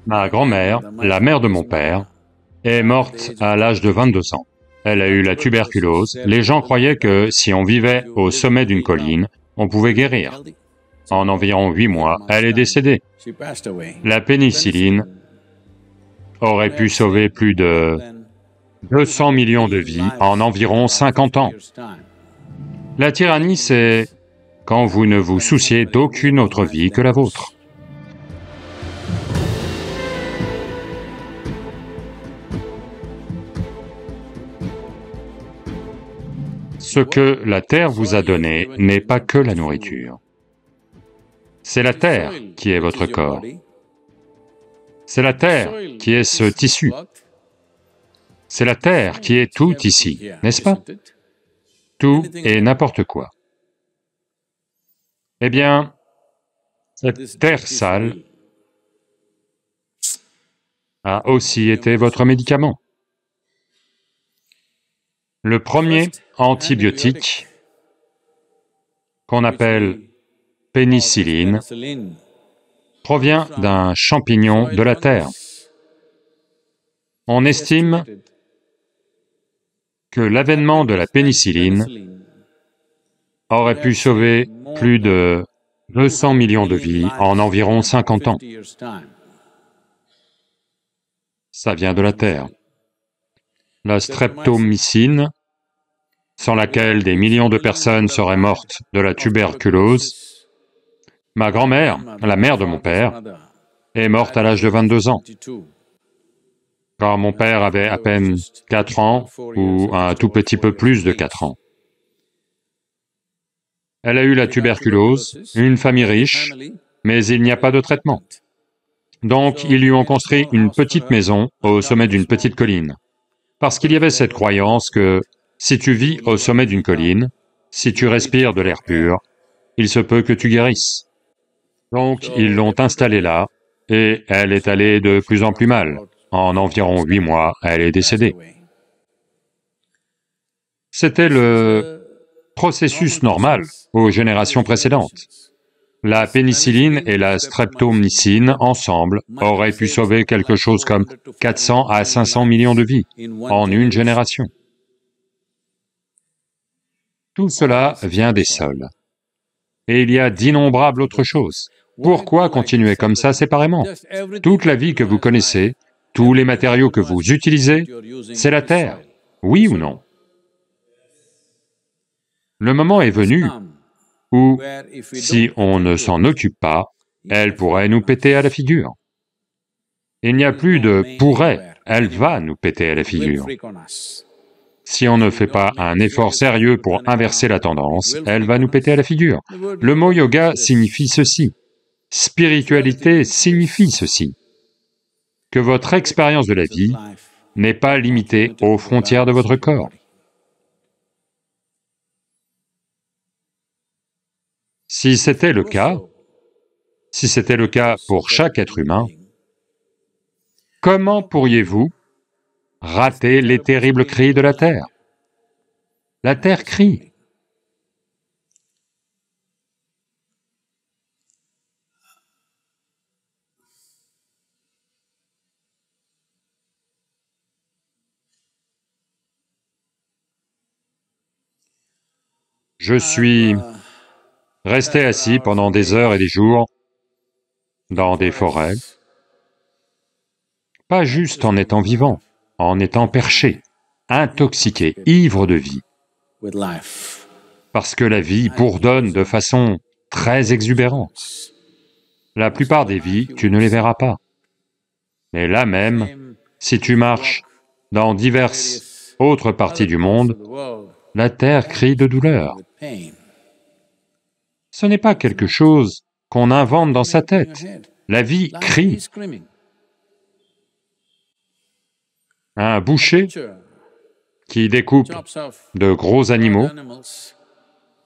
Ma grand-mère, la mère de mon père, est morte à l'âge de 22 ans. Elle a eu la tuberculose. Les gens croyaient que si on vivait au sommet d'une colline, on pouvait guérir. En environ 8 mois, elle est décédée. La pénicilline aurait pu sauver plus de 200 millions de vies en environ 50 ans. La tyrannie, c'est quand vous ne vous souciez d'aucune autre vie que la vôtre. Ce que la Terre vous a donné n'est pas que la nourriture. C'est la Terre qui est votre corps. C'est la Terre qui est ce tissu. C'est la Terre qui est tout ici, n'est-ce pas? Tout et n'importe quoi. Eh bien, cette terre sale a aussi été votre médicament. Le premier antibiotique, qu'on appelle pénicilline, provient d'un champignon de la terre. On estime que l'avènement de la pénicilline aurait pu sauver plus de 200 millions de vies en environ 50 ans. Ça vient de la terre. La streptomycine, sans laquelle des millions de personnes seraient mortes de la tuberculose. Ma grand-mère, la mère de mon père, est morte à l'âge de 22 ans. Quand mon père avait à peine 4 ans, ou un tout petit peu plus de 4 ans. Elle a eu la tuberculose, une famille riche, mais il n'y a pas de traitement. Donc, ils lui ont construit une petite maison au sommet d'une petite colline. Parce qu'il y avait cette croyance que si tu vis au sommet d'une colline, si tu respires de l'air pur, il se peut que tu guérisses. Donc, ils l'ont installée là, et elle est allée de plus en plus mal. En environ 8 mois, elle est décédée. C'était le processus normal aux générations précédentes. La pénicilline et la streptomycine, ensemble, auraient pu sauver quelque chose comme 400 à 500 millions de vies en une génération. Tout cela vient des sols. Et il y a d'innombrables autres choses. Pourquoi continuer comme ça séparément? Toute la vie que vous connaissez, tous les matériaux que vous utilisez, c'est la Terre, oui ou non? Le moment est venu où, si on ne s'en occupe pas, elle pourrait nous péter à la figure. Il n'y a plus de « pourrait », elle va nous péter à la figure. Si on ne fait pas un effort sérieux pour inverser la tendance, elle va nous péter à la figure. Le mot yoga signifie ceci, spiritualité signifie ceci, que votre expérience de la vie n'est pas limitée aux frontières de votre corps. Si c'était le cas pour chaque être humain, comment pourriez-vous rater les terribles cris de la Terre? La Terre crie. Je suis resté assis pendant des heures et des jours dans des forêts, pas juste en étant vivant, en étant perché, intoxiqué, ivre de vie, parce que la vie bourdonne de façon très exubérante. La plupart des vies, tu ne les verras pas. Mais là même, si tu marches dans diverses autres parties du monde, la Terre crie de douleur. Ce n'est pas quelque chose qu'on invente dans sa tête. La vie crie. Un boucher qui découpe de gros animaux,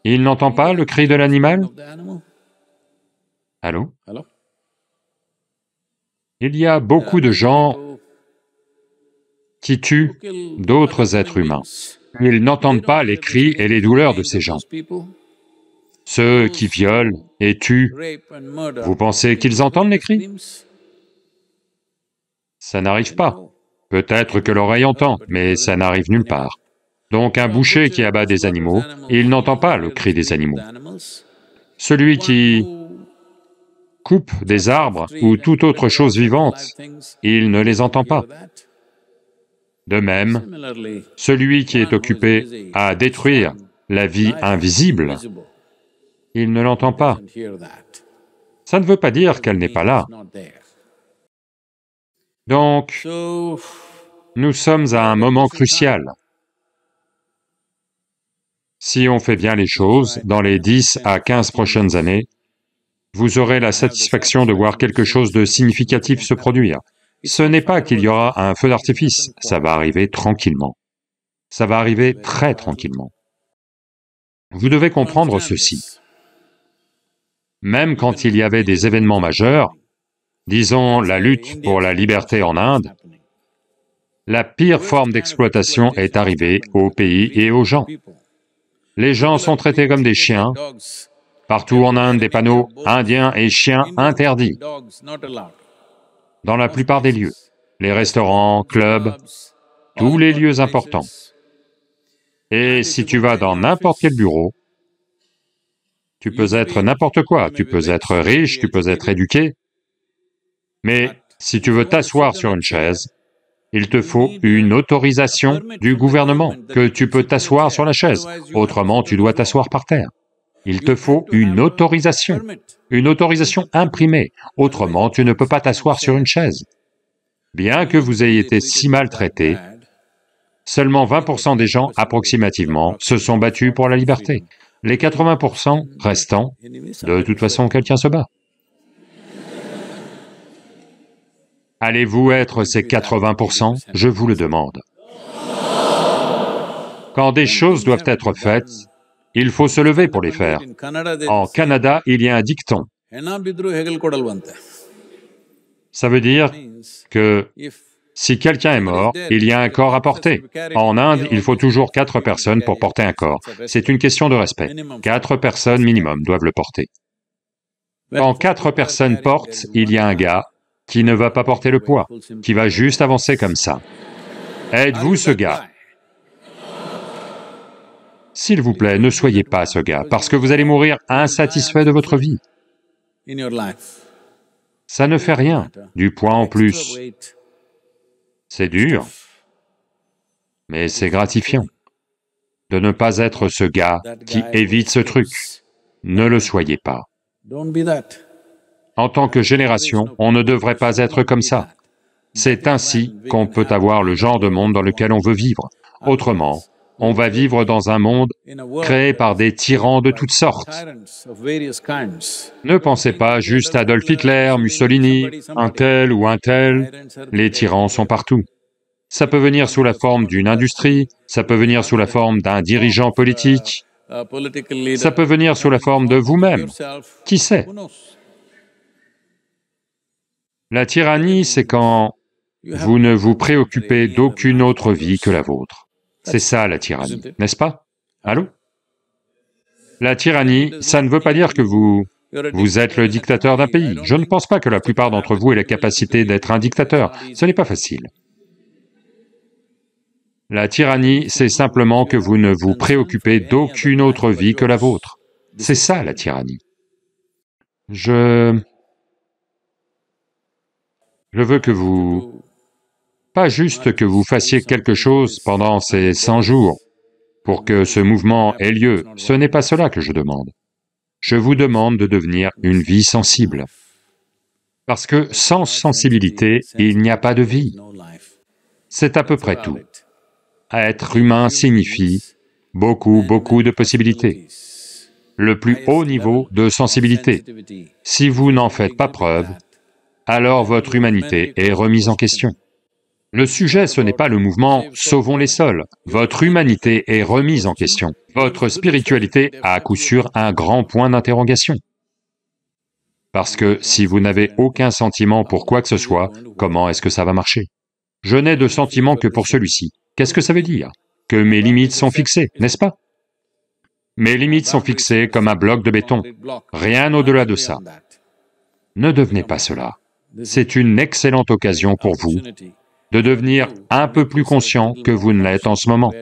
il n'entend pas le cri de l'animal? Allô? Il y a beaucoup de gens qui tuent d'autres êtres humains. Ils n'entendent pas les cris et les douleurs de ces gens. Ceux qui violent et tuent, vous pensez qu'ils entendent les cris? Ça n'arrive pas. Peut-être que l'oreille entend, mais ça n'arrive nulle part. Donc un boucher qui abat des animaux, il n'entend pas le cri des animaux. Celui qui coupe des arbres ou toute autre chose vivante, il ne les entend pas. De même, celui qui est occupé à détruire la vie invisible, il ne l'entend pas. Ça ne veut pas dire qu'elle n'est pas là. Donc, nous sommes à un moment crucial. Si on fait bien les choses, dans les 10 à 15 prochaines années, vous aurez la satisfaction de voir quelque chose de significatif se produire. Ce n'est pas qu'il y aura un feu d'artifice, ça va arriver tranquillement. Ça va arriver très tranquillement. Vous devez comprendre ceci. Même quand il y avait des événements majeurs, disons la lutte pour la liberté en Inde, la pire forme d'exploitation est arrivée au pays et aux gens. Les gens sont traités comme des chiens. Partout en Inde, des panneaux « Indiens et chiens interdits » dans la plupart des lieux. Les restaurants, clubs, tous les lieux importants. Et si tu vas dans n'importe quel bureau, tu peux être n'importe quoi, tu peux être riche, tu peux être éduqué, mais si tu veux t'asseoir sur une chaise, il te faut une autorisation du gouvernement que tu peux t'asseoir sur la chaise, autrement tu dois t'asseoir par terre. Il te faut une autorisation imprimée, autrement tu ne peux pas t'asseoir sur une chaise. Bien que vous ayez été si maltraité, seulement 20% des gens, approximativement, se sont battus pour la liberté. Les 80% restants, de toute façon, quelqu'un se bat. Allez-vous être ces 80%? Je vous le demande. Quand des choses doivent être faites, il faut se lever pour les faire. En Canada, il y a un dicton. Ça veut dire que si quelqu'un est mort, il y a un corps à porter. En Inde, il faut toujours 4 personnes pour porter un corps. C'est une question de respect. 4 personnes minimum doivent le porter. Quand 4 personnes portent, il y a un gars qui ne va pas porter le poids, qui va juste avancer comme ça. Êtes-vous ce gars? S'il vous plaît, ne soyez pas ce gars, parce que vous allez mourir insatisfait de votre vie. Ça ne fait rien, du poids en plus. C'est dur, mais c'est gratifiant de ne pas être ce gars qui évite ce truc. Ne le soyez pas. En tant que génération, on ne devrait pas être comme ça. C'est ainsi qu'on peut avoir le genre de monde dans lequel on veut vivre. Autrement, on va vivre dans un monde créé par des tyrans de toutes sortes. Ne pensez pas juste à Adolf Hitler, Mussolini, un tel ou un tel. Les tyrans sont partout. Ça peut venir sous la forme d'une industrie, ça peut venir sous la forme d'un dirigeant politique, ça peut venir sous la forme de vous-même. Qui sait? La tyrannie, c'est quand vous ne vous préoccupez d'aucune autre vie que la vôtre. C'est ça la tyrannie, n'est-ce pas? Allô? La tyrannie, ça ne veut pas dire que vous êtes le dictateur d'un pays. Je ne pense pas que la plupart d'entre vous aient la capacité d'être un dictateur. Ce n'est pas facile. La tyrannie, c'est simplement que vous ne vous préoccupez d'aucune autre vie que la vôtre. C'est ça la tyrannie. Je veux que vous... Pas juste que vous fassiez quelque chose pendant ces 100 jours pour que ce mouvement ait lieu, ce n'est pas cela que je demande. Je vous demande de devenir une vie sensible. Parce que sans sensibilité, il n'y a pas de vie. C'est à peu près tout. Être humain signifie beaucoup de possibilités. Le plus haut niveau de sensibilité. Si vous n'en faites pas preuve, alors votre humanité est remise en question. Le sujet, ce n'est pas le mouvement « Sauvons les sols ». Votre humanité est remise en question. Votre spiritualité a à coup sûr un grand point d'interrogation. Parce que si vous n'avez aucun sentiment pour quoi que ce soit, comment est-ce que ça va marcher? Je n'ai de sentiment que pour celui-ci. Qu'est-ce que ça veut dire? Que mes limites sont fixées, n'est-ce pas? Mes limites sont fixées comme un bloc de béton. Rien au-delà de ça. Ne devenez pas cela. c'est une excellente occasion pour vous de devenir un peu plus conscient que vous ne l'êtes en ce moment.